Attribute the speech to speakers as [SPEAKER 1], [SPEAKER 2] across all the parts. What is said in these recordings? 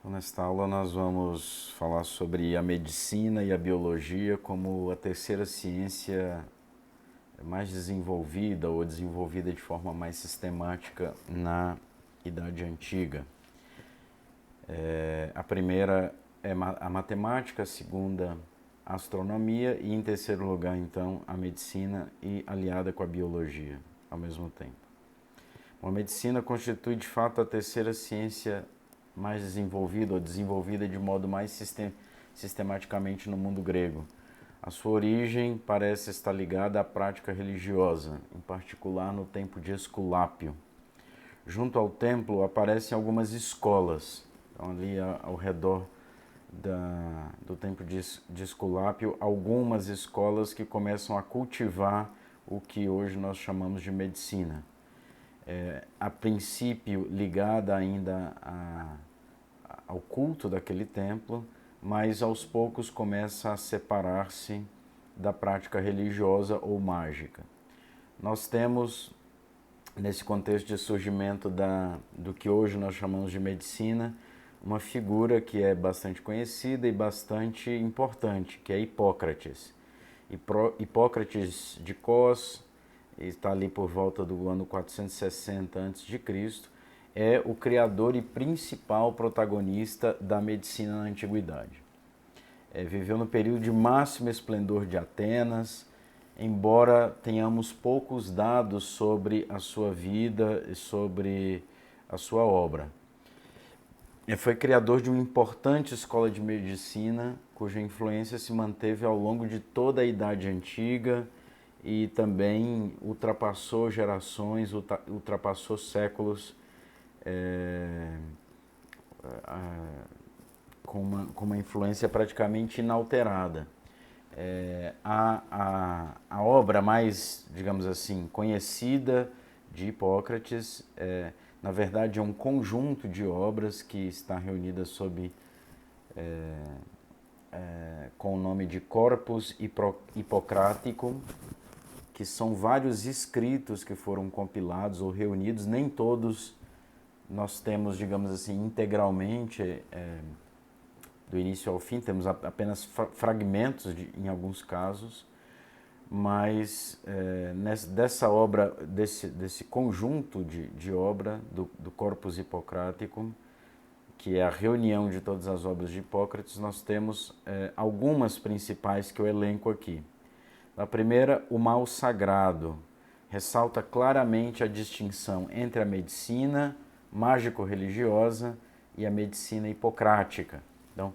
[SPEAKER 1] Então, nesta aula nós vamos falar sobre a medicina e a biologia como a terceira ciência mais desenvolvida ou desenvolvida de forma mais sistemática na Idade Antiga. A primeira é a matemática, a segunda a astronomia e em terceiro lugar então a medicina e aliada com a biologia ao mesmo tempo. A medicina constitui de fato a terceira ciência mais desenvolvida ou desenvolvida de modo mais sistematicamente no mundo grego. A sua origem parece estar ligada à prática religiosa, em particular no tempo de Esculápio. Junto ao templo aparecem algumas escolas, então ali ao redor do templo de Esculápio, algumas escolas que começam a cultivar o que hoje nós chamamos de medicina. A princípio ligada ainda ao culto daquele templo, mas aos poucos começa a separar-se da prática religiosa ou mágica. Nós temos, nesse contexto de surgimento do que hoje nós chamamos de medicina, uma figura que é bastante conhecida e bastante importante, que é Hipócrates. Hipócrates de Cos, está ali por volta do ano 460 a.C., é o criador e principal protagonista da medicina na antiguidade. Viveu no período de máximo esplendor de Atenas, embora tenhamos poucos dados sobre a sua vida e sobre a sua obra. Foi criador de uma importante escola de medicina, cuja influência se manteve ao longo de toda a Idade Antiga e também ultrapassou gerações, ultrapassou séculos com uma influência praticamente inalterada. A obra mais, digamos assim, conhecida de Hipócrates, na verdade, é um conjunto de obras que está reunida com o nome de Corpus Hippocraticum, que são vários escritos que foram compilados ou reunidos, nem todos nós temos, digamos assim, integralmente do início ao fim, temos apenas fragmentos em alguns casos, mas dessa obra, desse conjunto de obra do Corpus Hippocraticum, que é a reunião de todas as obras de Hipócrates, nós temos algumas principais que eu elenco aqui. A primeira, o mal sagrado, ressalta claramente a distinção entre a medicina mágico-religiosa e a medicina hipocrática. Então,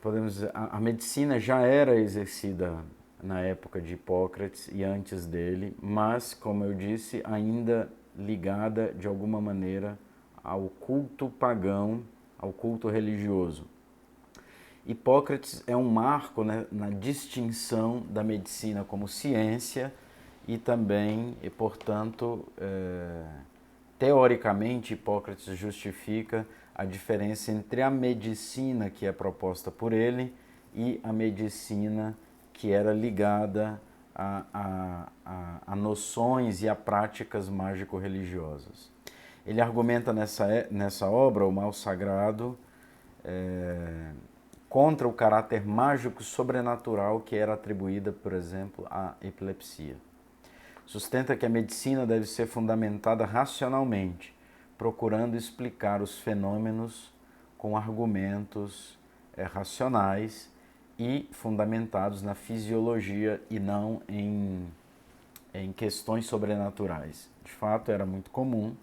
[SPEAKER 1] podemos dizer, a medicina já era exercida na época de Hipócrates e antes dele, mas, como eu disse, ainda ligada de alguma maneira ao culto pagão, ao culto religioso. Hipócrates é um marco, né, na distinção da medicina como ciência e também, e portanto, teoricamente, Hipócrates justifica a diferença entre a medicina que é proposta por ele e a medicina que era ligada a noções e a práticas mágico-religiosas. Ele argumenta nessa obra, O Mal Sagrado, contra o caráter mágico sobrenatural que era atribuída, por exemplo, à epilepsia. Sustenta que a medicina deve ser fundamentada racionalmente, procurando explicar os fenômenos com argumentos racionais e fundamentados na fisiologia e não em questões sobrenaturais. De fato, era muito comum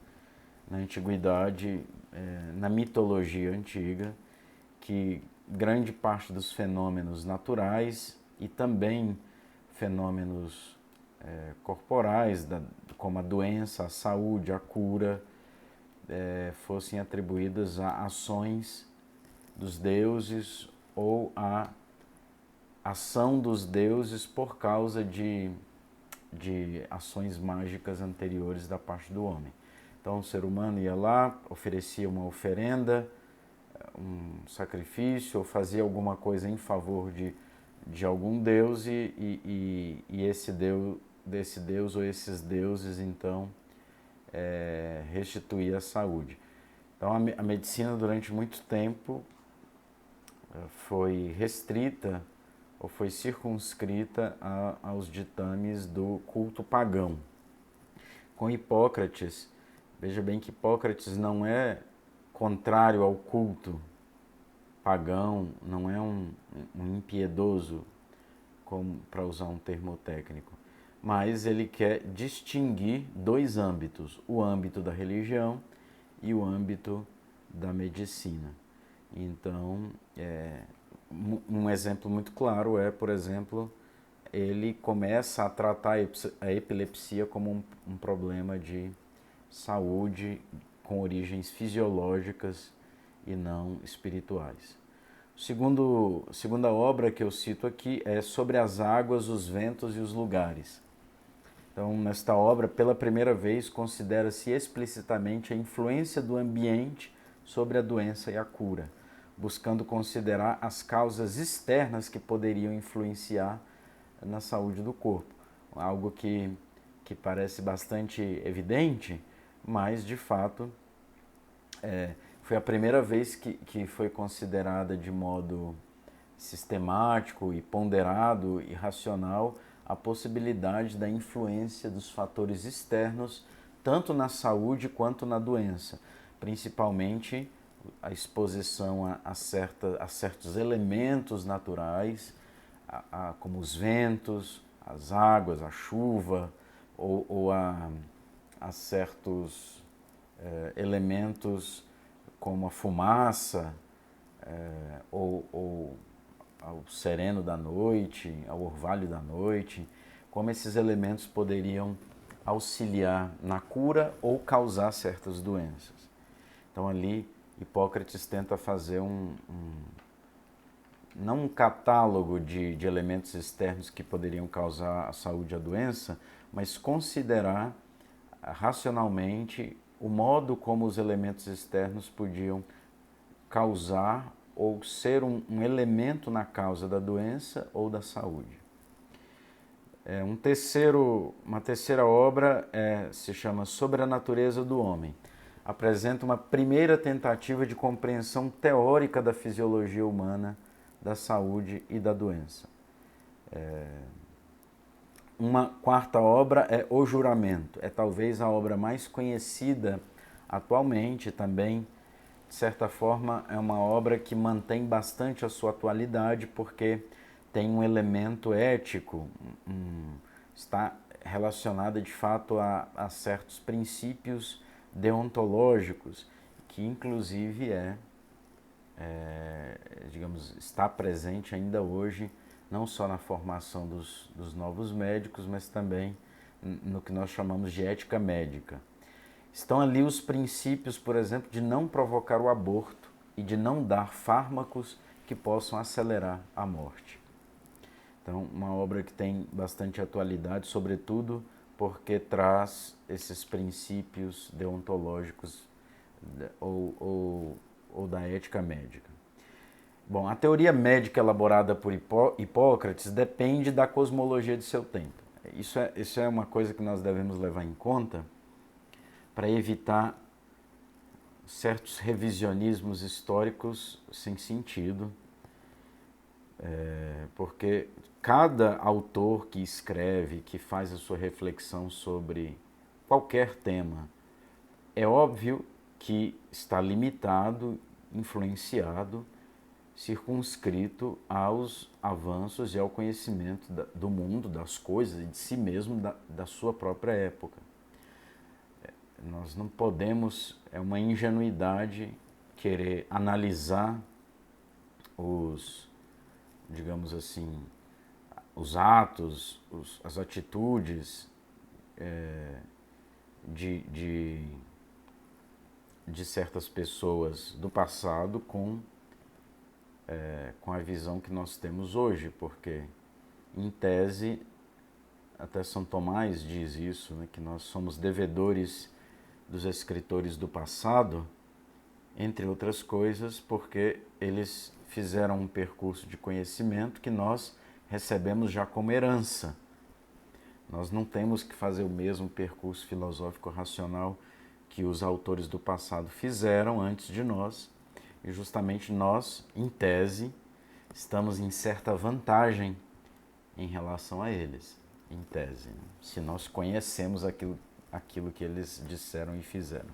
[SPEAKER 1] na antiguidade, na mitologia antiga, que grande parte dos fenômenos naturais e também fenômenos corporais, como a doença, a saúde, a cura, fossem atribuídas a ações dos deuses ou a ação dos deuses por causa de ações mágicas anteriores da parte do homem. Então o ser humano ia lá, oferecia uma oferenda, um sacrifício, ou fazia alguma coisa em favor de algum deus e desse deus ou esses deuses então restituía a saúde. Então, a medicina, durante muito tempo, foi restrita ou foi circunscrita aos ditames do culto pagão. Com Hipócrates, veja bem que Hipócrates não é contrário ao culto pagão, não é um impiedoso, para usar um termo técnico, mas ele quer distinguir dois âmbitos, o âmbito da religião e o âmbito da medicina. Então, um exemplo muito claro é, por exemplo, ele começa a tratar a epilepsia como um problema de saúde com origens fisiológicas e não espirituais. Segunda obra que eu cito aqui é Sobre as Águas, os Ventos e os Lugares. Então, nesta obra, pela primeira vez, considera-se explicitamente a influência do ambiente sobre a doença e a cura, buscando considerar as causas externas que poderiam influenciar na saúde do corpo. Algo que parece bastante evidente, mas, de fato, foi a primeira vez que foi considerada de modo sistemático e ponderado e racional a possibilidade da influência dos fatores externos tanto na saúde quanto na doença, principalmente a exposição a certos elementos naturais, como os ventos, as águas, a chuva, ou a certos elementos como a fumaça, ou ao sereno da noite, ao orvalho da noite, como esses elementos poderiam auxiliar na cura ou causar certas doenças. Então ali Hipócrates tenta fazer não um catálogo de elementos externos que poderiam causar a saúde e a doença, mas considerar racionalmente o modo como os elementos externos podiam causar ou ser um elemento na causa da doença ou da saúde. Uma terceira obra se chama Sobre a Natureza do Homem. Apresenta uma primeira tentativa de compreensão teórica da fisiologia humana, da saúde e da doença. Uma quarta obra é O Juramento. É talvez a obra mais conhecida atualmente também. De certa forma, é uma obra que mantém bastante a sua atualidade, porque tem um elemento ético, está relacionada de fato a certos princípios deontológicos, que inclusive digamos, está presente ainda hoje, não só na formação dos novos médicos, mas também no que nós chamamos de ética médica. Estão ali os princípios, por exemplo, de não provocar o aborto e de não dar fármacos que possam acelerar a morte. Então, uma obra que tem bastante atualidade, sobretudo porque traz esses princípios deontológicos ou da ética médica. Bom, a teoria médica elaborada por Hipócrates depende da cosmologia de seu tempo. Isso é uma coisa que nós devemos levar em conta para evitar certos revisionismos históricos sem sentido, porque cada autor que escreve, que faz a sua reflexão sobre qualquer tema, é óbvio que está limitado, influenciado, circunscrito aos avanços e ao conhecimento do mundo, das coisas e de si mesmo, da sua própria época. Nós não podemos, é uma ingenuidade querer analisar digamos assim, os atos, as atitudes de certas pessoas do passado com a visão que nós temos hoje, porque, em tese, até São Tomás diz isso, né, que nós somos devedores dos escritores do passado, entre outras coisas, porque eles fizeram um percurso de conhecimento que nós recebemos já como herança. Nós não temos que fazer o mesmo percurso filosófico racional que os autores do passado fizeram antes de nós, e justamente nós, em tese, estamos em certa vantagem em relação a eles, em tese, né? Se nós conhecemos aquilo que eles disseram e fizeram.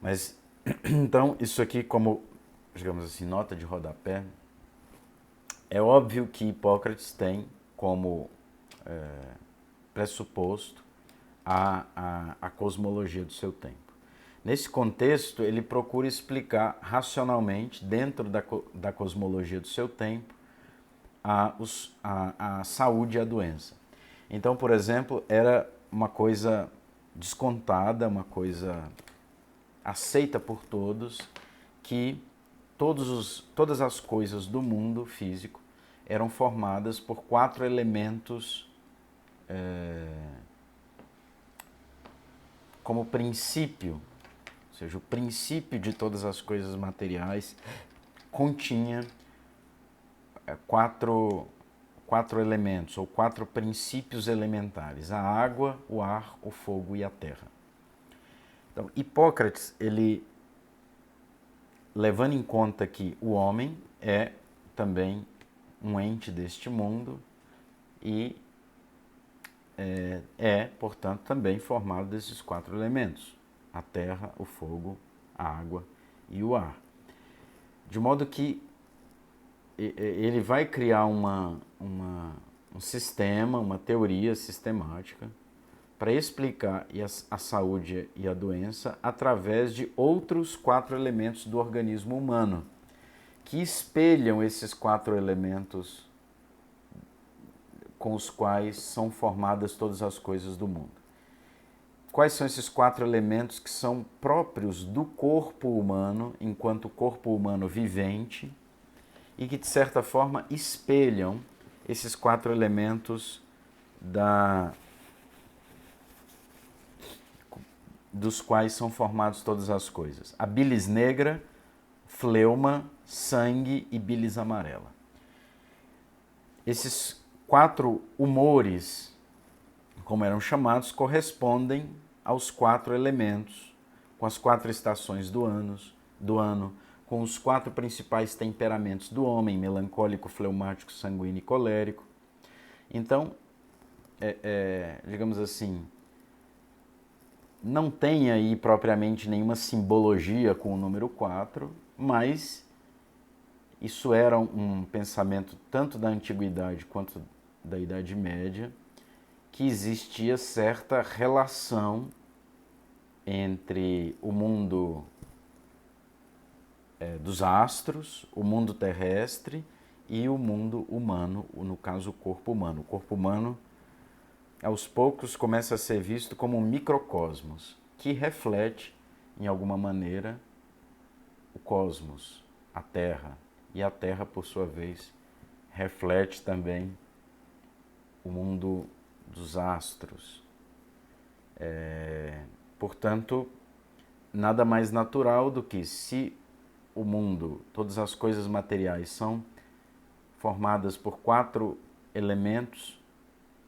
[SPEAKER 1] Mas, então, isso aqui como, digamos assim, nota de rodapé, é óbvio que Hipócrates tem como pressuposto a cosmologia do seu tempo. Nesse contexto, ele procura explicar racionalmente, dentro da cosmologia do seu tempo, a saúde e a doença. Então, por exemplo, era uma coisa descontada, uma coisa aceita por todos, que todas as coisas do mundo físico eram formadas por 4 elementos como princípio, ou seja, o princípio de todas as coisas materiais continha quatro elementos, ou 4 princípios elementares: a água, o ar, o fogo e a terra. Então, Hipócrates, ele, levando em conta que o homem é também um ente deste mundo e portanto, também formado desses 4 elementos: a terra, o fogo, a água e o ar. De modo que ele vai criar um sistema, uma teoria sistemática para explicar a saúde e a doença através de outros 4 elementos do organismo humano, que espelham esses 4 elementos com os quais são formadas todas as coisas do mundo. Quais são esses 4 elementos que são próprios do corpo humano, enquanto corpo humano vivente, e que, de certa forma, espelham esses 4 elementos dos quais são formadas todas as coisas: a bilis negra, fleuma, sangue e bilis amarela. Esses 4 humores, como eram chamados, correspondem aos 4 elementos, com as 4 estações do ano, com os 4 principais temperamentos do homem: melancólico, fleumático, sanguíneo e colérico. Então, digamos assim, não tem aí propriamente nenhuma simbologia com o número 4, mas isso era um pensamento tanto da antiguidade quanto da Idade Média, que existia certa relação entre o mundo dos astros, o mundo terrestre e o mundo humano, no caso o corpo humano. O corpo humano, aos poucos, começa a ser visto como um microcosmos, que reflete, em alguma maneira, o cosmos, a Terra. E a Terra, por sua vez, reflete também o mundo dos astros. Portanto, nada mais natural do que, se o mundo, todas as coisas materiais são formadas por 4 elementos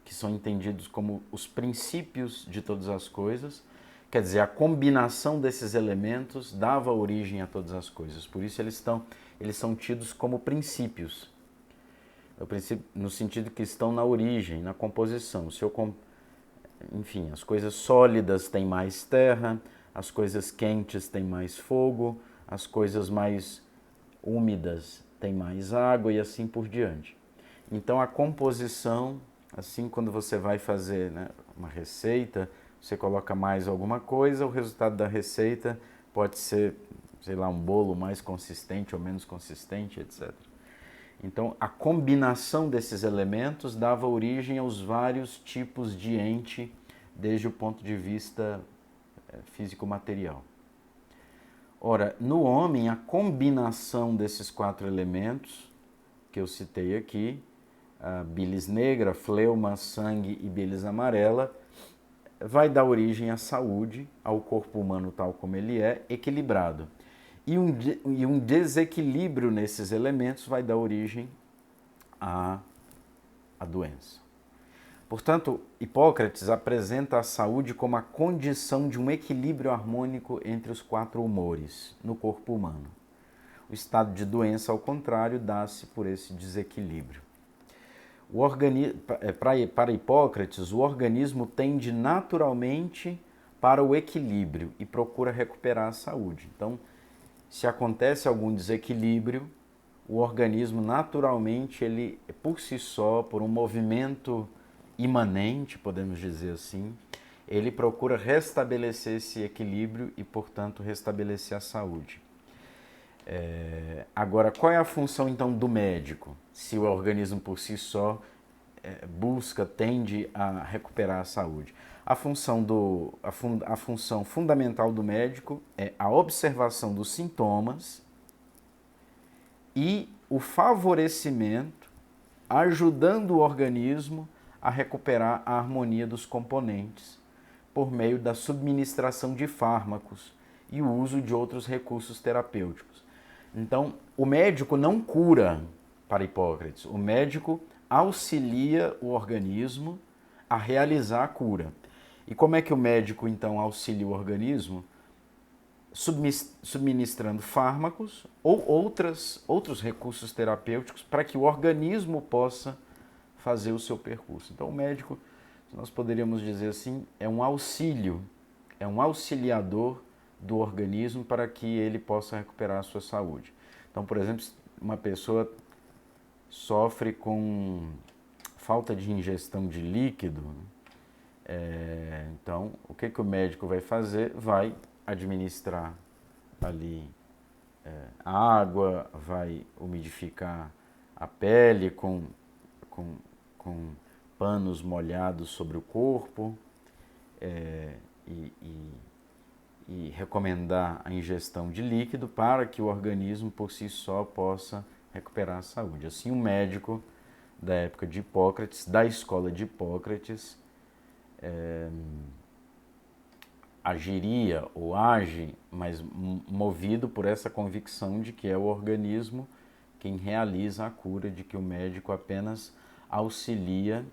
[SPEAKER 1] que são entendidos como os princípios de todas as coisas, quer dizer, a combinação desses elementos dava origem a todas as coisas. Por isso eles são tidos como princípios, no sentido que estão na origem, na composição. Enfim, as coisas sólidas têm mais terra, as coisas quentes têm mais fogo, as coisas mais úmidas têm mais água e assim por diante. Então a composição, assim, quando você vai fazer, né, uma receita, você coloca mais alguma coisa, o resultado da receita pode ser, sei lá, um bolo mais consistente ou menos consistente, etc. Então, a combinação desses elementos dava origem aos vários tipos de ente, desde o ponto de vista físico-material. Ora, no homem, a combinação desses 4 elementos que eu citei aqui, a bilis negra, fleuma, sangue e bilis amarela, vai dar origem à saúde, ao corpo humano tal como ele é, equilibrado. E um desequilíbrio nesses elementos vai dar origem à doença. Portanto, Hipócrates apresenta a saúde como a condição de um equilíbrio harmônico entre os 4 humores no corpo humano. O estado de doença, ao contrário, dá-se por esse desequilíbrio. Para Hipócrates, o organismo tende naturalmente para o equilíbrio e procura recuperar a saúde. Então, se acontece algum desequilíbrio, o organismo naturalmente, ele por si só, por um movimento imanente, podemos dizer assim, ele procura restabelecer esse equilíbrio e, portanto, restabelecer a saúde. Agora, qual é a função então do médico? Se o organismo por si só tende a recuperar a saúde. A função fundamental do médico é a observação dos sintomas e o favorecimento, ajudando o organismo a recuperar a harmonia dos componentes por meio da subministração de fármacos e o uso de outros recursos terapêuticos. Então, o médico não cura, para Hipócrates, o médico auxilia o organismo a realizar a cura. E como é que o médico, então, auxilia o organismo? Subministrando fármacos ou outros recursos terapêuticos para que o organismo possa fazer o seu percurso. Então, o médico, nós poderíamos dizer assim, é um auxílio, é um auxiliador do organismo para que ele possa recuperar a sua saúde. Então, por exemplo, uma pessoa sofre com falta de ingestão de líquido, então o que o médico vai fazer? Vai administrar ali água, vai umidificar a pele com panos molhados sobre o corpo e recomendar a ingestão de líquido para que o organismo por si só possa recuperar a saúde. Assim, o médico da época de Hipócrates, da escola de Hipócrates, agiria ou age, mas movido por essa convicção de que é o organismo quem realiza a cura, de que o médico apenas auxilia.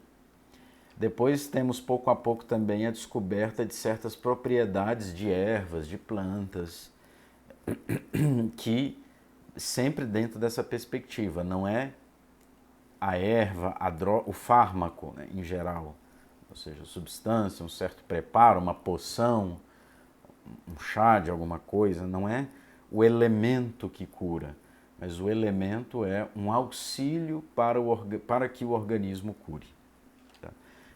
[SPEAKER 1] Depois temos pouco a pouco também a descoberta de certas propriedades de ervas, de plantas, que sempre dentro dessa perspectiva, não é a erva, o fármaco, né, em geral, ou seja, substância, um certo preparo, uma poção, um chá de alguma coisa, não é o elemento que cura, mas o elemento é um auxílio para que o organismo cure. Tá?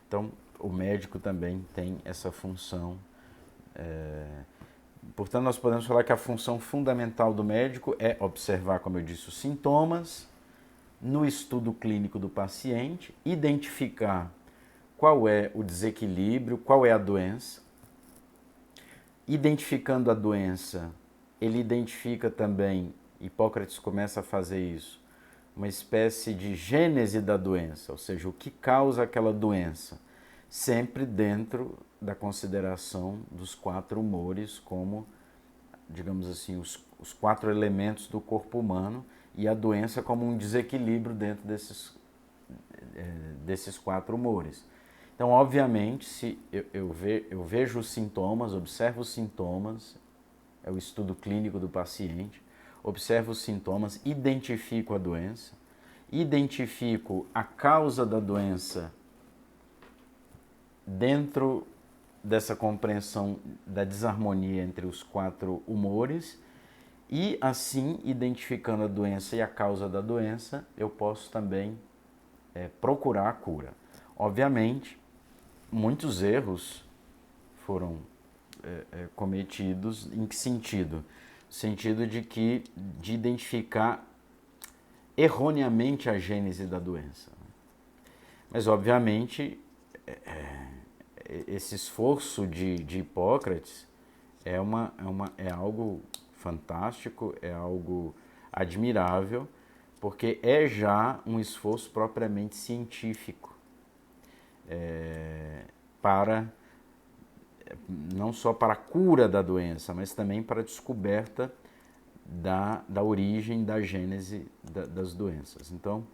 [SPEAKER 1] Então, o médico também tem essa função. Portanto, nós podemos falar que a função fundamental do médico é observar, como eu disse, os sintomas no estudo clínico do paciente, identificar qual é o desequilíbrio, qual é a doença. Identificando a doença, ele identifica também, Hipócrates começa a fazer isso, uma espécie de gênese da doença, ou seja, o que causa aquela doença, sempre dentro da consideração dos 4 humores como, digamos assim, os 4 elementos do corpo humano e a doença como um desequilíbrio dentro desses 4 humores. Então, obviamente, se eu vejo os sintomas, observo os sintomas, é o estudo clínico do paciente, observo os sintomas, identifico a doença, identifico a causa da doença dentro dessa compreensão da desarmonia entre os 4 humores e, assim, identificando a doença e a causa da doença, eu posso também procurar a cura. Obviamente, muitos erros foram cometidos. Em que sentido? No sentido de identificar erroneamente a gênese da doença. Mas, obviamente, esse esforço de Hipócrates é algo fantástico, é algo admirável, porque é já um esforço propriamente científico não só para a cura da doença, mas também para a descoberta da origem, da gênese das doenças. Então,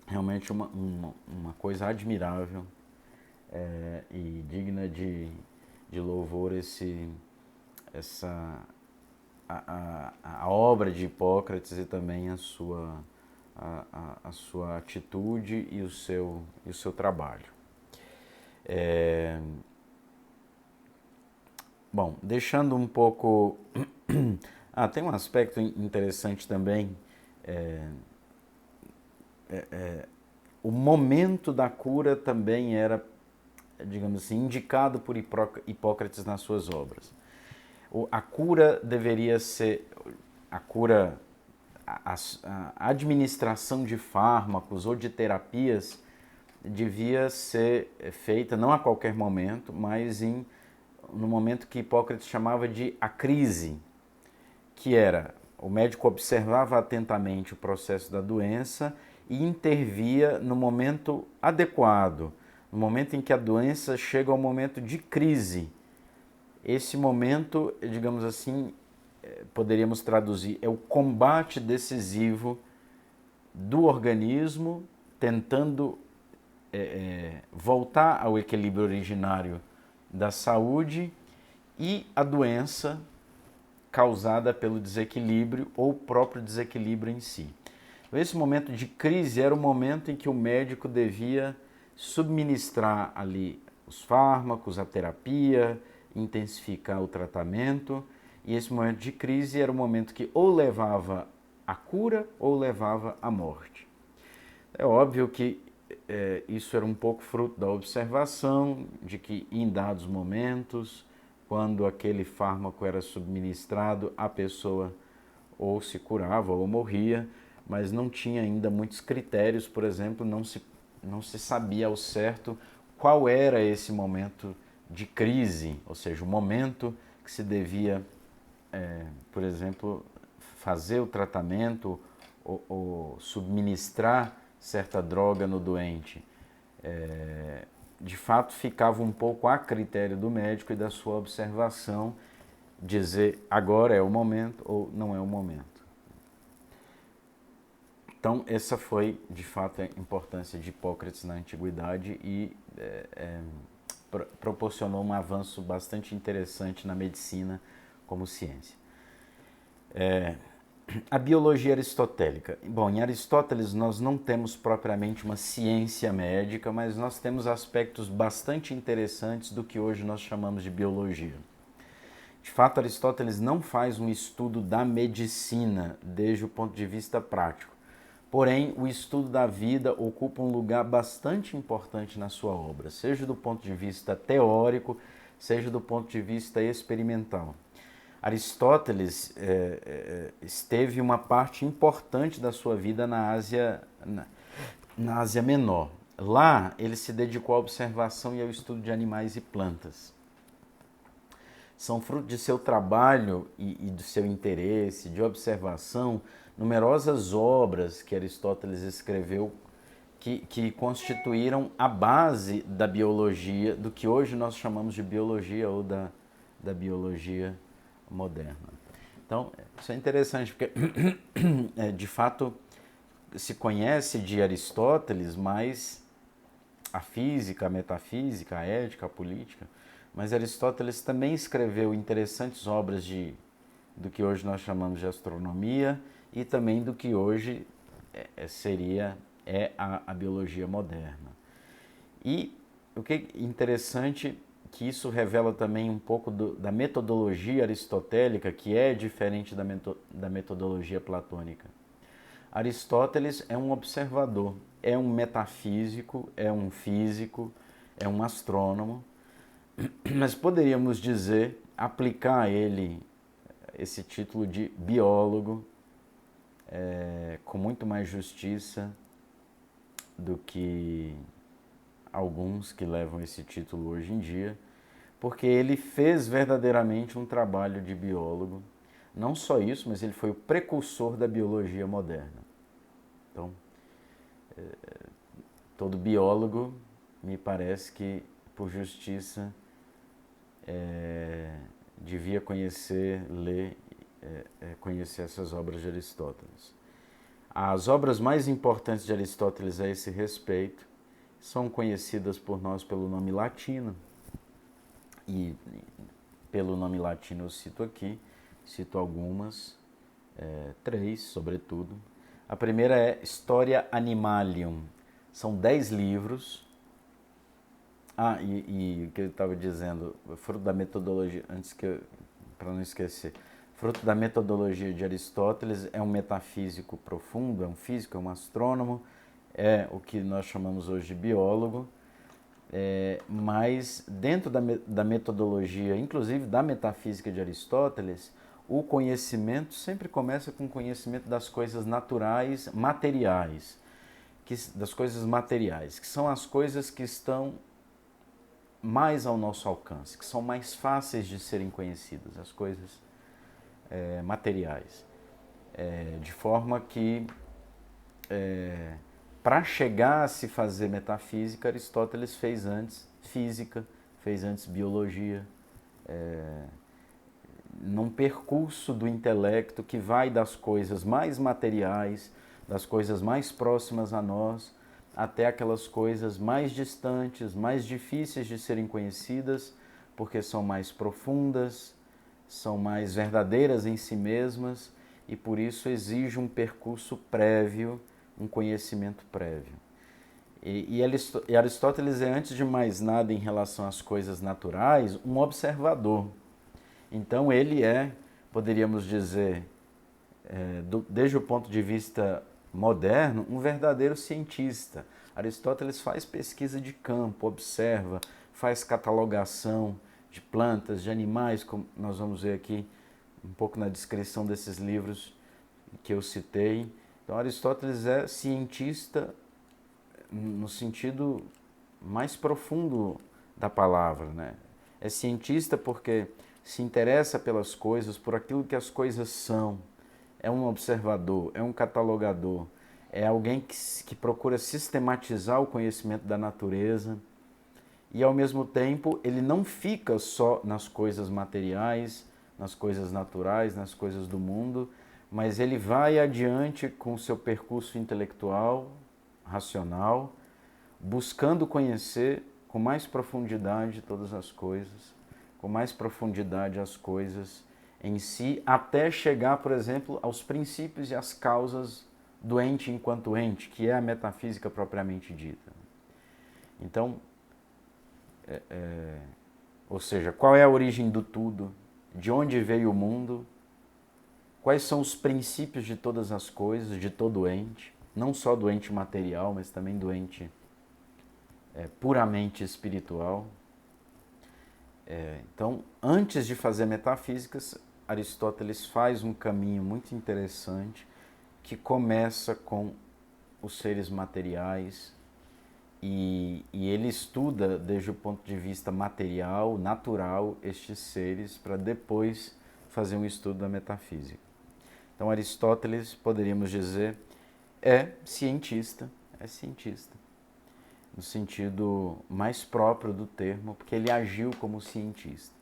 [SPEAKER 1] realmente uma coisa admirável e digna de louvor a obra de Hipócrates e também a sua atitude e o seu trabalho. Bom, deixando um pouco... tem um aspecto interessante também. O momento da cura também era, digamos assim, indicado por Hipócrates nas suas obras. A cura deveria ser... A administração de fármacos ou de terapias devia ser feita não a qualquer momento, mas no momento que Hipócrates chamava de a crise, que era o médico observava atentamente o processo da doença e intervia no momento adequado, no momento em que a doença chega ao momento de crise. Esse momento, digamos assim, poderíamos traduzir, é o combate decisivo do organismo tentando voltar ao equilíbrio originário da saúde e a doença causada pelo desequilíbrio ou o próprio desequilíbrio em si. Esse momento de crise era o momento em que o médico devia subministrar ali os fármacos, a terapia, intensificar o tratamento, e esse momento de crise era o momento que ou levava à cura ou levava à morte. É óbvio que isso era um pouco fruto da observação de que em dados momentos, quando aquele fármaco era subministrado, a pessoa ou se curava ou morria, mas não tinha ainda muitos critérios, por exemplo, não se sabia ao certo qual era esse momento de crise, ou seja, o momento que se devia, por exemplo, fazer o tratamento ou subministrar certa droga no doente. De fato, ficava um pouco a critério do médico e da sua observação dizer agora é o momento ou não é o momento. Então, essa foi, de fato, a importância de Hipócrates na antiguidade e proporcionou um avanço bastante interessante na medicina como ciência. A biologia aristotélica. Bom, em Aristóteles nós não temos propriamente uma ciência médica, mas nós temos aspectos bastante interessantes do que hoje nós chamamos de biologia. De fato, Aristóteles não faz um estudo da medicina desde o ponto de vista prático. Porém, o estudo da vida ocupa um lugar bastante importante na sua obra, seja do ponto de vista teórico, seja do ponto de vista experimental. Aristóteles esteve uma parte importante da sua vida na Ásia Menor. Lá, ele se dedicou à observação e ao estudo de animais e plantas. São fruto de seu trabalho e do seu interesse, de observação, numerosas obras que Aristóteles escreveu que constituíram a base da biologia, do que hoje nós chamamos de biologia ou da biologia moderna. Então, isso é interessante, porque, de fato, se conhece de Aristóteles mais a física, a metafísica, a ética, a política, mas Aristóteles também escreveu interessantes obras do que hoje nós chamamos de astronomia e também do que hoje a biologia moderna. E o que é interessante que isso revela também um pouco da metodologia aristotélica, que é diferente da metodologia platônica. Aristóteles é um observador, é um metafísico, é um físico, é um astrônomo, mas poderíamos dizer, aplicar a ele esse título de biólogo com muito mais justiça do que alguns que levam esse título hoje em dia, porque ele fez verdadeiramente um trabalho de biólogo. Não só isso, mas ele foi o precursor da biologia moderna. Então, todo biólogo, me parece que, por justiça, devia conhecer, ler, conhecer essas obras de Aristóteles. As obras mais importantes de Aristóteles a esse respeito são conhecidas por nós pelo nome latino, e pelo nome latino eu cito aqui, cito algumas, 3 sobretudo. A primeira é Historia Animalium, são 10 livros. E o que eu estava dizendo, fruto da metodologia, para não esquecer, fruto da metodologia de Aristóteles, é um metafísico profundo, é um físico, é um astrônomo, é o que nós chamamos hoje de biólogo, mas dentro da metodologia, inclusive da metafísica de Aristóteles, o conhecimento sempre começa com o conhecimento das coisas naturais, materiais, das coisas materiais, que são as coisas que estão mais ao nosso alcance, que são mais fáceis de serem conhecidas, as coisas materiais. De forma que, para chegar a se fazer metafísica, Aristóteles fez antes física, fez antes biologia, num percurso do intelecto que vai das coisas mais materiais, das coisas mais próximas a nós, até aquelas coisas mais distantes, mais difíceis de serem conhecidas, porque são mais profundas, são mais verdadeiras em si mesmas e por isso exige um percurso prévio, um conhecimento prévio. E Aristóteles é, antes de mais nada, em relação às coisas naturais, um observador. Então ele é, poderíamos dizer, desde o ponto de vista moderno, um verdadeiro cientista. Aristóteles faz pesquisa de campo, observa, faz catalogação de plantas, de animais, como nós vamos ver aqui um pouco na descrição desses livros que eu citei. Então Aristóteles é cientista no sentido mais profundo da palavra, né? É cientista porque se interessa pelas coisas, por aquilo que as coisas são. É um observador, é um catalogador, é alguém que procura sistematizar o conhecimento da natureza e, ao mesmo tempo, ele não fica só nas coisas materiais, nas coisas naturais, nas coisas do mundo, mas ele vai adiante com o seu percurso intelectual, racional, buscando conhecer com mais profundidade todas as coisas, com mais profundidade as coisas em si, até chegar, por exemplo, aos princípios e às causas do ente enquanto ente, que é a metafísica propriamente dita. Então, ou seja, qual é a origem do tudo, de onde veio o mundo, quais são os princípios de todas as coisas, de todo ente, não só do ente material, mas também do ente puramente espiritual. Então, antes de fazer metafísicas, Aristóteles faz um caminho muito interessante que começa com os seres materiais e ele estuda desde o ponto de vista material, natural, estes seres para depois fazer um estudo da metafísica. Então Aristóteles, poderíamos dizer, é cientista no sentido mais próprio do termo, porque ele agiu como cientista.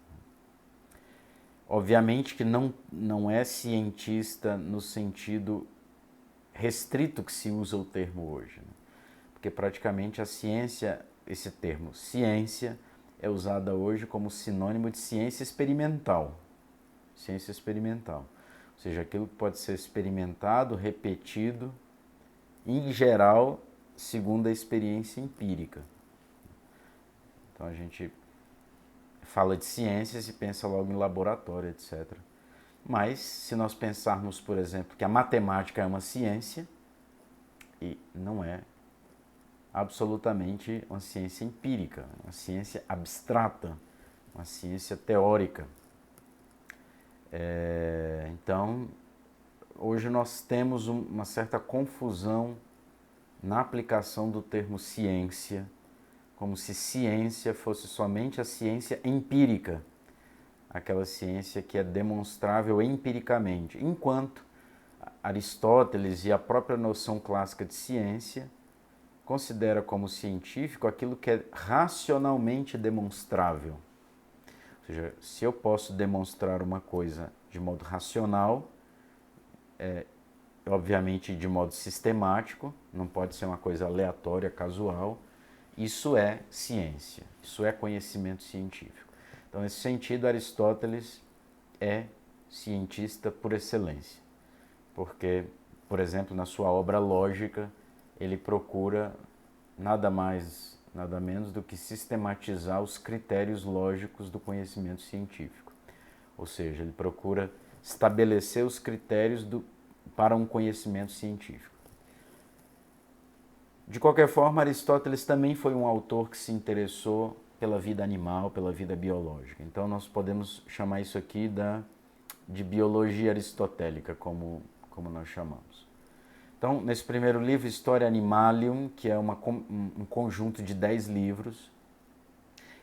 [SPEAKER 1] Obviamente que não é cientista no sentido restrito que se usa o termo hoje, né? Porque praticamente a ciência, esse termo ciência, é usada hoje como sinônimo de ciência experimental. Ciência experimental. Ou seja, aquilo que pode ser experimentado, repetido, em geral, segundo a experiência empírica. Então a gente fala de ciências e pensa logo em laboratório, etc. Mas, se nós pensarmos, por exemplo, que a matemática é uma ciência, e não é absolutamente uma ciência empírica, uma ciência abstrata, uma ciência teórica. Então, hoje nós temos uma certa confusão na aplicação do termo ciência, como se ciência fosse somente a ciência empírica, aquela ciência que é demonstrável empiricamente, enquanto Aristóteles e a própria noção clássica de ciência considera como científico aquilo que é racionalmente demonstrável. Ou seja, se eu posso demonstrar uma coisa de modo racional, obviamente de modo sistemático, não pode ser uma coisa aleatória, casual, isso é ciência, isso é conhecimento científico. Então, nesse sentido, Aristóteles é cientista por excelência, porque, por exemplo, na sua obra Lógica, ele procura nada mais, nada menos do que sistematizar os critérios lógicos do conhecimento científico. Ou seja, ele procura estabelecer os critérios para um conhecimento científico. De qualquer forma, Aristóteles também foi um autor que se interessou pela vida animal, pela vida biológica. Então, nós podemos chamar isso aqui de biologia aristotélica, como nós chamamos. Então, nesse primeiro livro, Historia Animalium, que é um conjunto de 10 livros,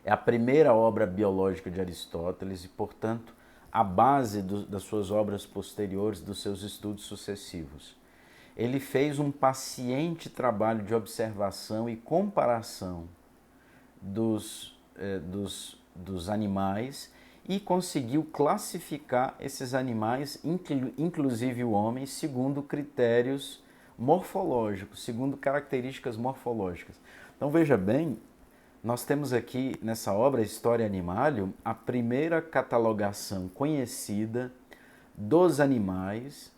[SPEAKER 1] é a primeira obra biológica de Aristóteles e, portanto, a base das suas obras posteriores, dos seus estudos sucessivos. Ele fez um paciente trabalho de observação e comparação dos animais e conseguiu classificar esses animais, inclusive o homem, segundo critérios morfológicos, segundo características morfológicas. Então veja bem, nós temos aqui nessa obra Historia Animalium a primeira catalogação conhecida dos animais,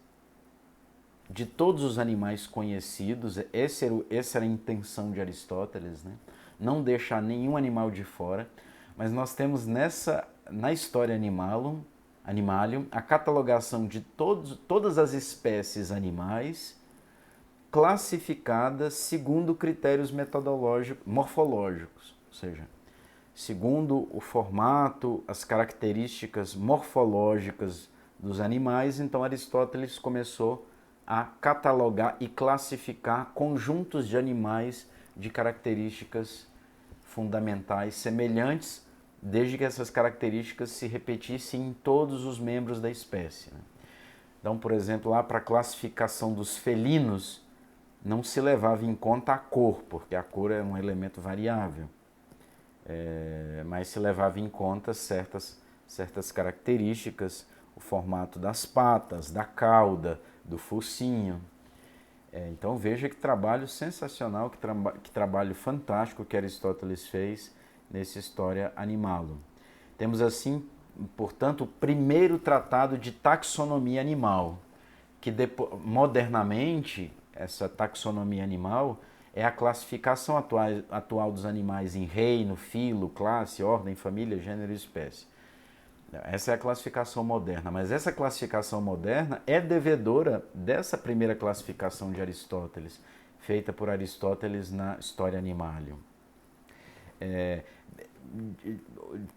[SPEAKER 1] de todos os animais conhecidos. Essa era a intenção de Aristóteles, né? Não deixar nenhum animal de fora, mas nós temos na Historia Animalium, a catalogação de todas as espécies animais classificadas segundo critérios morfológicos, ou seja, segundo o formato, as características morfológicas dos animais. Então Aristóteles começou a catalogar e classificar conjuntos de animais de características fundamentais semelhantes, desde que essas características se repetissem em todos os membros da espécie. Então, por exemplo, lá para a classificação dos felinos, não se levava em conta a cor, porque a cor é um elemento variável, mas se levava em conta certas características, o formato das patas, da cauda, do focinho. Então veja que trabalho sensacional, que trabalho fantástico que Aristóteles fez nesse Historia Animalium. Temos assim, portanto, o primeiro tratado de taxonomia animal, que modernamente essa taxonomia animal é a classificação atual dos animais em reino, filo, classe, ordem, família, gênero e espécie. Essa é a classificação moderna, mas essa classificação moderna é devedora dessa primeira classificação de Aristóteles, feita por Aristóteles na Historia Animalium.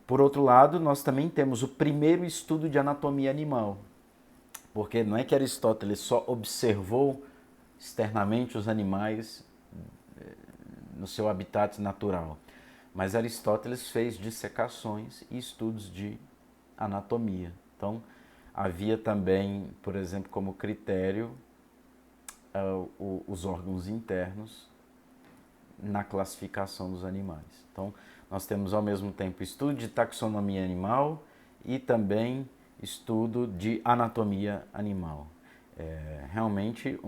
[SPEAKER 1] Por outro lado, nós também temos o primeiro estudo de anatomia animal, porque não é que Aristóteles só observou externamente os animais no seu habitat natural, mas Aristóteles fez dissecações e estudos de anatomia. Então, havia também, por exemplo, como critério os órgãos internos na classificação dos animais. Então, nós temos ao mesmo tempo estudo de taxonomia animal e também estudo de anatomia animal. Realmente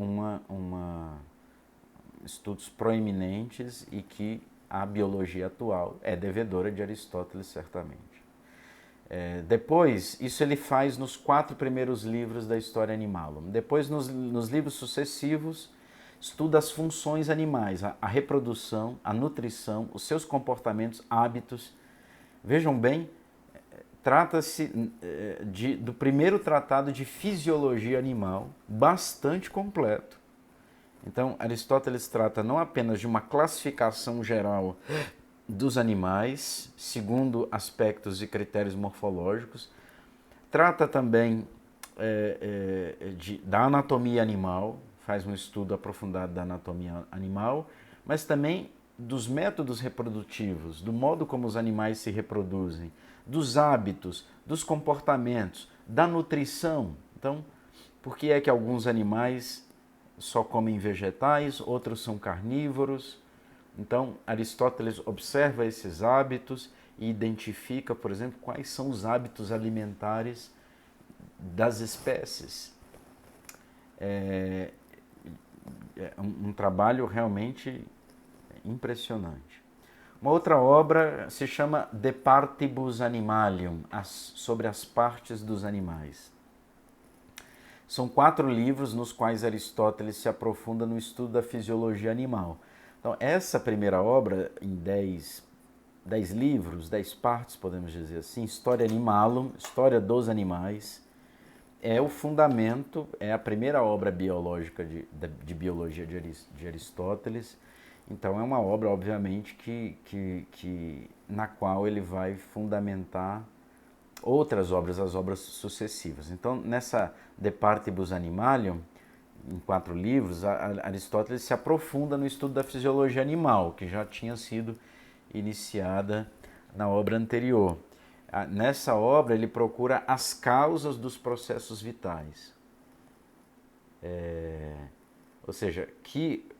[SPEAKER 1] estudos proeminentes e que a biologia atual é devedora de Aristóteles, certamente. Depois, isso ele faz nos 4 primeiros livros da Historia Animalium. Depois, nos livros sucessivos, estuda as funções animais, a reprodução, a nutrição, os seus comportamentos, hábitos. Vejam bem, trata-se do primeiro tratado de fisiologia animal, bastante completo. Então, Aristóteles trata não apenas de uma classificação geral dos animais, segundo aspectos e critérios morfológicos, trata também da anatomia animal, faz um estudo aprofundado da anatomia animal, mas também dos métodos reprodutivos, do modo como os animais se reproduzem, dos hábitos, dos comportamentos, da nutrição. Então, por que é que alguns animais só comem vegetais, outros são carnívoros? Então, Aristóteles observa esses hábitos e identifica, por exemplo, quais são os hábitos alimentares das espécies. Um trabalho realmente impressionante. Uma outra obra se chama De Partibus Animalium, sobre as partes dos animais. São 4 livros nos quais Aristóteles se aprofunda no estudo da fisiologia animal. Então, essa primeira obra, em 10 livros, 10 partes, podemos dizer assim, Historia Animalum, História dos Animais, é o fundamento, é a primeira obra biológica de biologia de Aristóteles. Então é uma obra, obviamente, na qual ele vai fundamentar outras obras, as obras sucessivas. Então, nessa De Partibus Animalium, em 4 livros, Aristóteles se aprofunda no estudo da fisiologia animal, que já tinha sido iniciada na obra anterior. Nessa obra, ele procura as causas dos processos vitais. Ou seja, que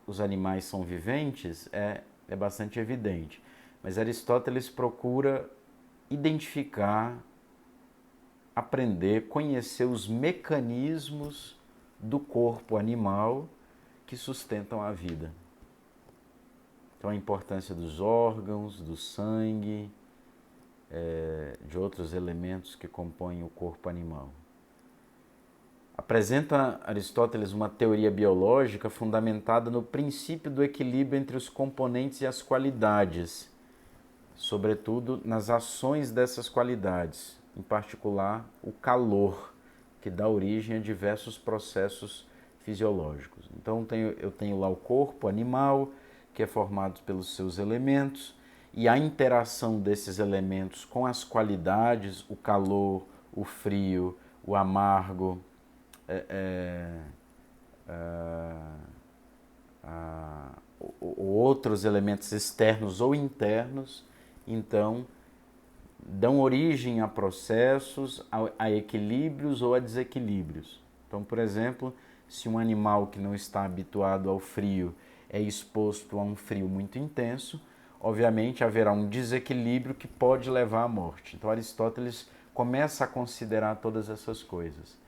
[SPEAKER 1] os animais são viventes é bastante evidente. Mas Aristóteles procura identificar, aprender, conhecer os mecanismos do corpo animal que sustentam a vida. Então, a importância dos órgãos, do sangue, de outros elementos que compõem o corpo animal. Apresenta Aristóteles uma teoria biológica fundamentada no princípio do equilíbrio entre os componentes e as qualidades, sobretudo nas ações dessas qualidades, em particular o calor, que dá origem a diversos processos fisiológicos. Então eu tenho lá o corpo animal, que é formado pelos seus elementos, e a interação desses elementos com as qualidades, o calor, o frio, o amargo, outros elementos externos ou internos, então dão origem a processos, a equilíbrios ou a desequilíbrios. Então, por exemplo, se um animal que não está habituado ao frio é exposto a um frio muito intenso, obviamente haverá um desequilíbrio que pode levar à morte. Então, Aristóteles começa a considerar todas essas coisas.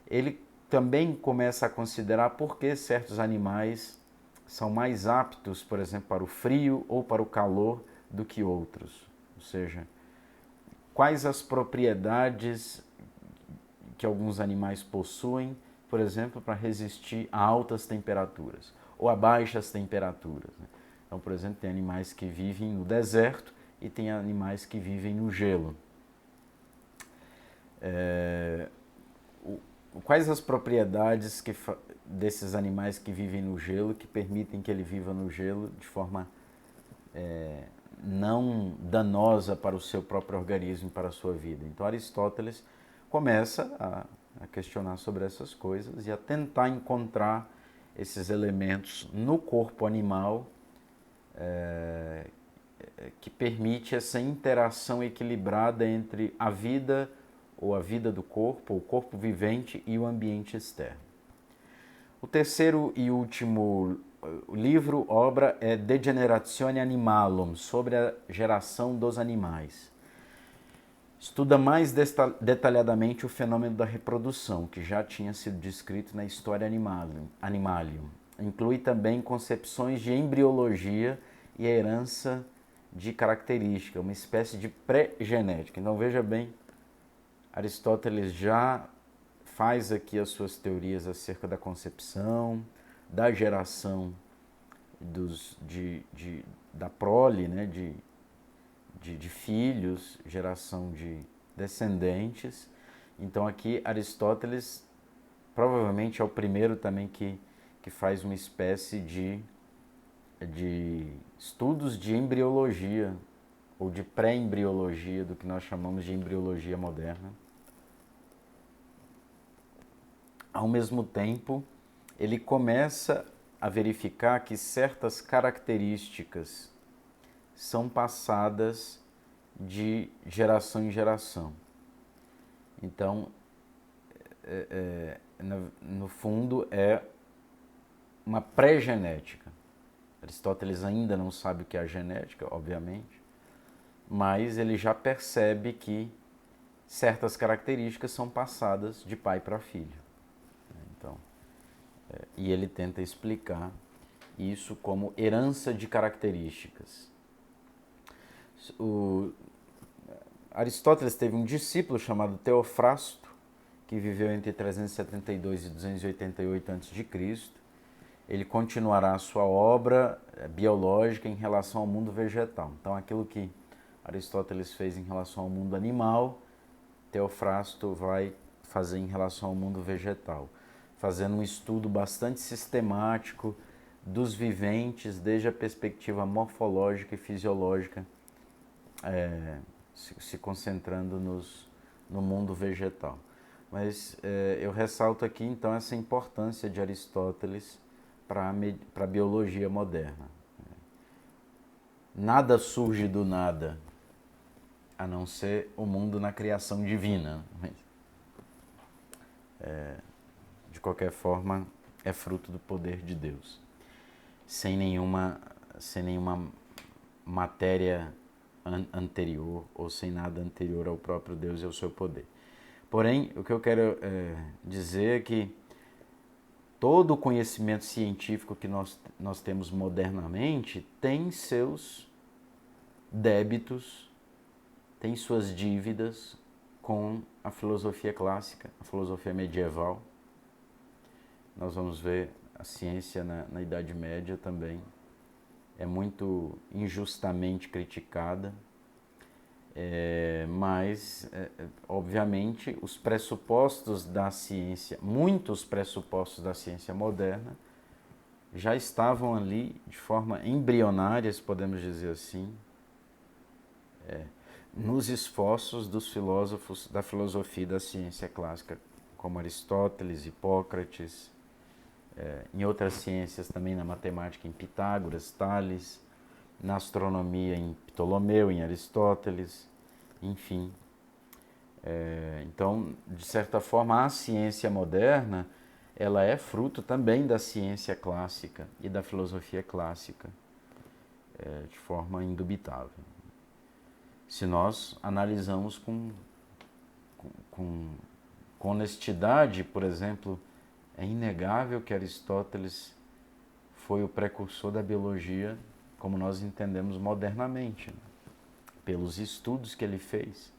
[SPEAKER 1] Ele também começa a considerar por que certos animais são mais aptos, por exemplo, para o frio ou para o calor do que outros. Ou seja, quais as propriedades que alguns animais possuem, por exemplo, para resistir a altas temperaturas ou a baixas temperaturas. Então, por exemplo, tem animais que vivem no deserto e tem animais que vivem no gelo. Quais as propriedades desses animais que vivem no gelo, que permitem que ele viva no gelo de forma não danosa para o seu próprio organismo, para a sua vida? Então, Aristóteles começa a questionar sobre essas coisas e a tentar encontrar esses elementos no corpo animal que permite essa interação equilibrada entre a vida ou a vida do corpo, o corpo vivente e o ambiente externo. O terceiro e último livro, obra, é De Generatione Animalum, sobre a geração dos animais. Estuda mais detalhadamente o fenômeno da reprodução, que já tinha sido descrito na Historia Animalium. Inclui também concepções de embriologia e a herança de característica, uma espécie de pré-genética. Então veja bem, Aristóteles já faz aqui as suas teorias acerca da concepção, da geração da prole, né, de filhos, geração de descendentes. Então aqui Aristóteles provavelmente é o primeiro também que faz uma espécie de estudos de embriologia ou de pré-embriologia, do que nós chamamos de embriologia moderna. Ao mesmo tempo, ele começa a verificar que certas características são passadas de geração em geração. Então, no fundo, é uma pré-genética. Aristóteles ainda não sabe o que é a genética, obviamente, mas ele já percebe que certas características são passadas de pai para filho. Então, e ele tenta explicar isso como herança de características. O Aristóteles teve um discípulo chamado Teofrasto, que viveu entre 372 e 288 a.C. Ele continuará a sua obra biológica em relação ao mundo vegetal. Então, aquilo que Aristóteles fez em relação ao mundo animal, Teofrasto vai fazer em relação ao mundo vegetal, fazendo um estudo bastante sistemático dos viventes, desde a perspectiva morfológica e fisiológica, se concentrando no mundo vegetal. Mas eu ressalto aqui, então, essa importância de Aristóteles para a biologia moderna. Nada surge do nada, a não ser o mundo na criação divina. De qualquer forma, é fruto do poder de Deus, sem nenhuma matéria anterior ou sem nada anterior ao próprio Deus e ao seu poder. Porém, o que eu quero dizer é que todo o conhecimento científico que nós temos modernamente tem seus débitos, tem suas dívidas com a filosofia clássica, a filosofia medieval. Nós vamos ver a ciência na Idade Média também é muito injustamente criticada, mas, obviamente, os pressupostos da ciência, muitos pressupostos da ciência moderna, já estavam ali de forma embrionária, podemos dizer assim, nos esforços dos filósofos da filosofia e da ciência clássica, como Aristóteles, Hipócrates, em outras ciências também, na matemática em Pitágoras, Tales, na astronomia em Ptolomeu, em Aristóteles, enfim. Então, de certa forma, a ciência moderna, ela é fruto também da ciência clássica e da filosofia clássica, de forma indubitável. Se nós analisamos com honestidade, por exemplo, é inegável que Aristóteles foi o precursor da biologia como nós entendemos modernamente, né? Pelos estudos que ele fez.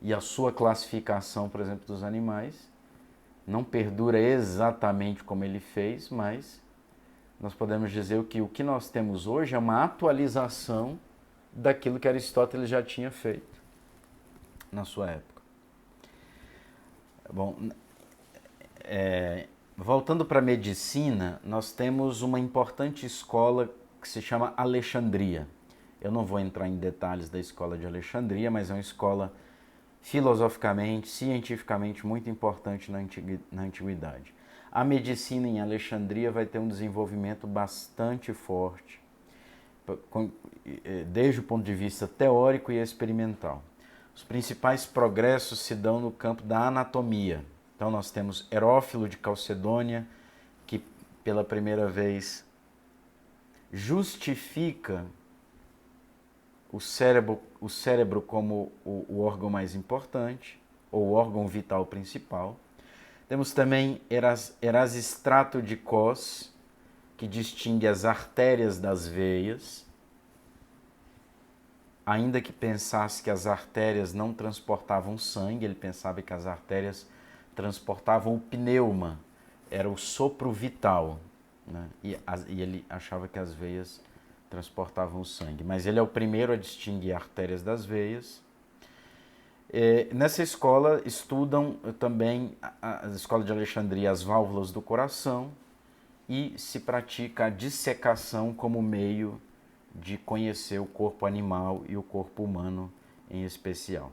[SPEAKER 1] E a sua classificação, por exemplo, dos animais não perdura exatamente como ele fez, mas nós podemos dizer que o que nós temos hoje é uma atualização daquilo que Aristóteles já tinha feito na sua época. Bom, voltando para a medicina, nós temos uma importante escola que se chama Alexandria. Eu não vou entrar em detalhes da escola de Alexandria, mas é uma escola filosoficamente, cientificamente muito importante na antiguidade. A medicina em Alexandria vai ter um desenvolvimento bastante forte, desde o ponto de vista teórico e experimental. Os principais progressos se dão no campo da anatomia. Então nós temos Herófilo de Calcedônia, que pela primeira vez justifica o cérebro como o órgão mais importante, ou o órgão vital principal. Temos também Erasistrato de Cos, que distingue as artérias das veias, ainda que pensasse que as artérias não transportavam sangue, ele pensava que as artérias transportavam o pneuma, era o sopro vital, né? E ele achava que as veias transportavam o sangue. Mas ele é o primeiro a distinguir artérias das veias. Nessa escola estudam também, a escola de Alexandria, as válvulas do coração, e se pratica a dissecação como meio de conhecer o corpo animal e o corpo humano em especial.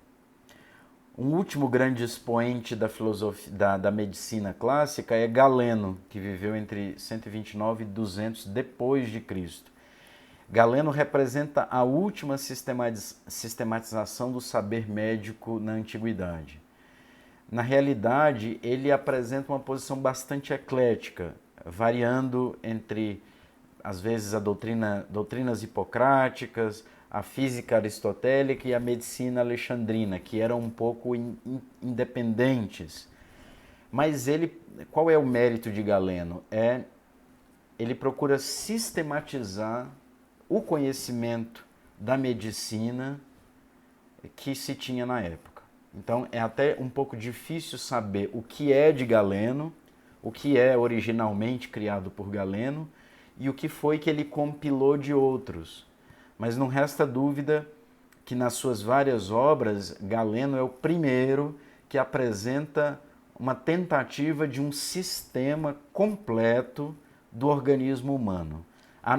[SPEAKER 1] Um último grande expoente da filosofia, da medicina clássica é Galeno, que viveu entre 129 e 200 depois de Cristo. Galeno representa a última sistematização do saber médico na antiguidade. Na realidade, ele apresenta uma posição bastante eclética, variando entre, às vezes, doutrinas hipocráticas, a física aristotélica e a medicina alexandrina, que eram um pouco independentes. Mas qual é o mérito de Galeno? Ele procura sistematizar o conhecimento da medicina que se tinha na época. Então é até um pouco difícil saber o que é de Galeno, o que é originalmente criado por Galeno e o que foi que ele compilou de outros. Mas não resta dúvida que nas suas várias obras, Galeno é o primeiro que apresenta uma tentativa de um sistema completo do organismo humano,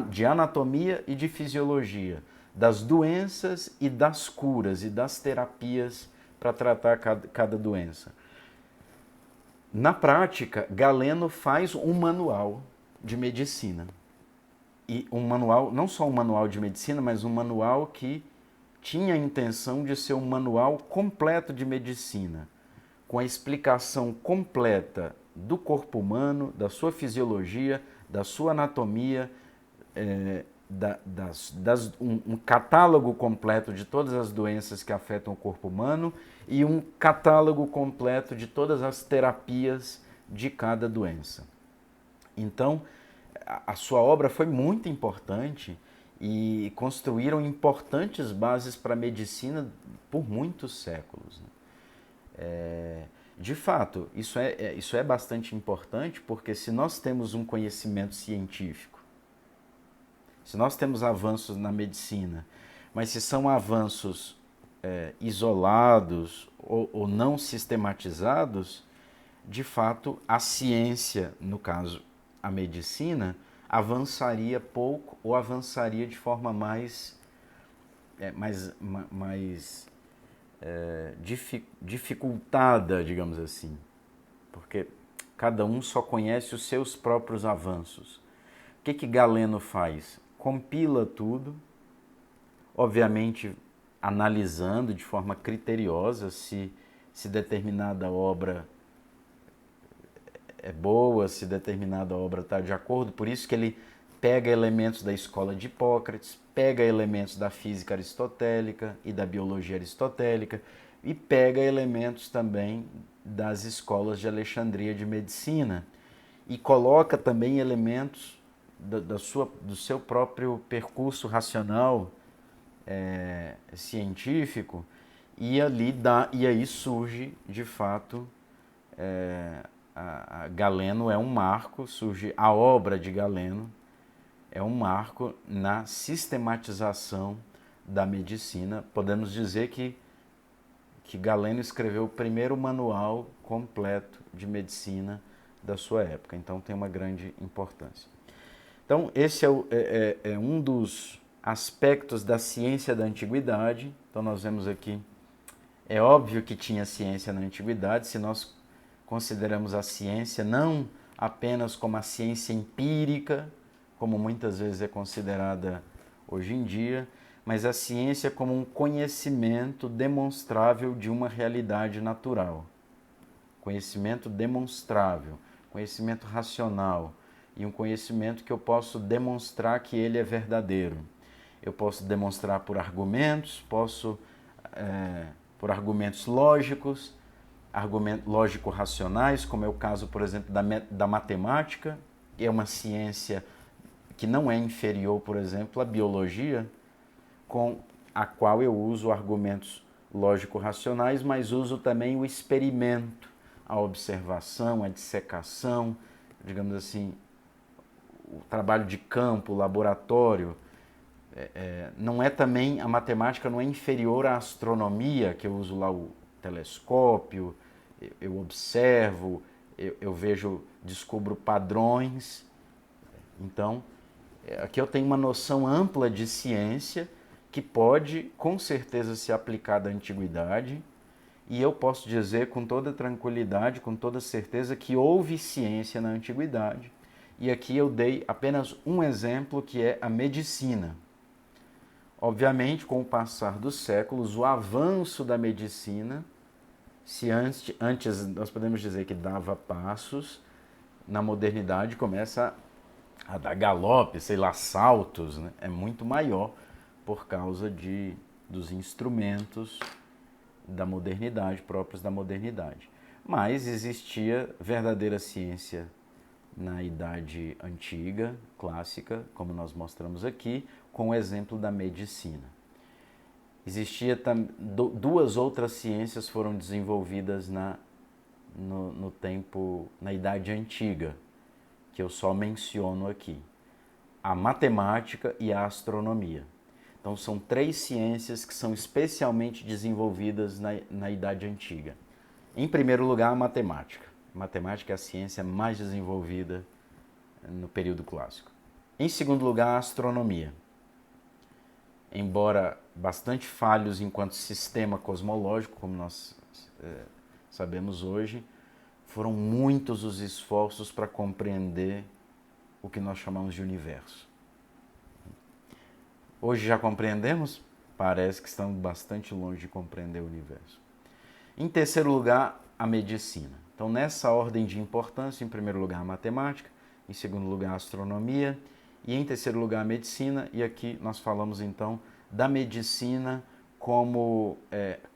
[SPEAKER 1] de anatomia e de fisiologia, das doenças e das curas e das terapias para tratar cada doença. Na prática, Galeno faz um manual de medicina. E um manual, não só um manual de medicina, mas um manual que tinha a intenção de ser um manual completo de medicina, com a explicação completa do corpo humano, da sua fisiologia, da sua anatomia, um catálogo completo de todas as doenças que afetam o corpo humano e um catálogo completo de todas as terapias de cada doença. Então, a sua obra foi muito importante e construíram importantes bases para a medicina por muitos séculos. De fato, isso é bastante importante porque se nós temos um conhecimento científico, se nós temos avanços na medicina, mas se são avanços isolados ou não sistematizados, de fato a ciência, no caso a medicina, avançaria pouco ou avançaria de forma mais dificultada, digamos assim, porque cada um só conhece os seus próprios avanços. O que Galeno faz? Compila tudo, obviamente analisando de forma criteriosa se determinada obra é boa, se determinada obra está de acordo. Por isso que ele pega elementos da escola de Hipócrates, pega elementos da física aristotélica e da biologia aristotélica e pega elementos também das escolas de Alexandria de medicina e coloca também elementos do seu próprio percurso racional científico e aí surge de fato Galeno é um marco, surge a obra de Galeno, é um marco na sistematização da medicina. Podemos dizer que Galeno escreveu o primeiro manual completo de medicina da sua época, então tem uma grande importância. Então esse é um dos aspectos da ciência da antiguidade. Então nós vemos aqui, é óbvio que tinha ciência na antiguidade, se nós consideramos a ciência não apenas como a ciência empírica, como muitas vezes é considerada hoje em dia, mas a ciência como um conhecimento demonstrável de uma realidade natural. Conhecimento demonstrável, conhecimento racional e um conhecimento que eu posso demonstrar que ele é verdadeiro. Eu posso demonstrar por argumentos, por argumentos lógicos, lógico-racionais, como é o caso, por exemplo, da matemática, que é uma ciência que não é inferior, por exemplo, à biologia, com a qual eu uso argumentos lógico-racionais, mas uso também o experimento, a observação, a dissecação, digamos assim, o trabalho de campo, o laboratório. Não é também, a matemática não é inferior à astronomia, que eu uso lá o telescópio, eu observo, eu vejo, descubro padrões. Então, aqui eu tenho uma noção ampla de ciência que pode, com certeza, ser aplicada à antiguidade, e eu posso dizer com toda tranquilidade, com toda certeza, que houve ciência na antiguidade. E aqui eu dei apenas um exemplo, que é a medicina. Obviamente, com o passar dos séculos, o avanço da medicina, se antes nós podemos dizer que dava passos, na modernidade começa a dar galope, sei lá, saltos, né? É muito maior por causa dos instrumentos da modernidade, próprios da modernidade. Mas existia verdadeira ciência na Idade Antiga, clássica, como nós mostramos aqui, com o exemplo da medicina. Existia duas outras ciências foram desenvolvidas no tempo, na Idade Antiga, que eu só menciono aqui: a matemática e a astronomia. Então são três ciências que são especialmente desenvolvidas na Idade Antiga. Em primeiro lugar, a matemática. A matemática é a ciência mais desenvolvida no período clássico. Em segundo lugar, a astronomia. Embora bastante falhos enquanto sistema cosmológico, como nós sabemos hoje, foram muitos os esforços para compreender o que nós chamamos de universo. Hoje já compreendemos? Parece que estamos bastante longe de compreender o universo. Em terceiro lugar, a medicina. Então, nessa ordem de importância, em primeiro lugar a matemática, em segundo lugar a astronomia e em terceiro lugar a medicina. E aqui nós falamos então da medicina como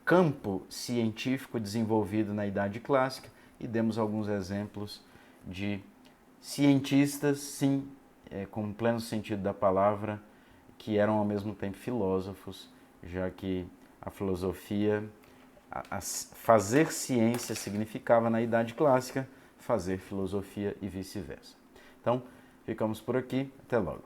[SPEAKER 1] campo científico desenvolvido na Idade Clássica e demos alguns exemplos de cientistas, sim, com pleno sentido da palavra, que eram ao mesmo tempo filósofos, já que a filosofia, fazer ciência significava na Idade Clássica fazer filosofia e vice-versa. Então, ficamos por aqui, até logo.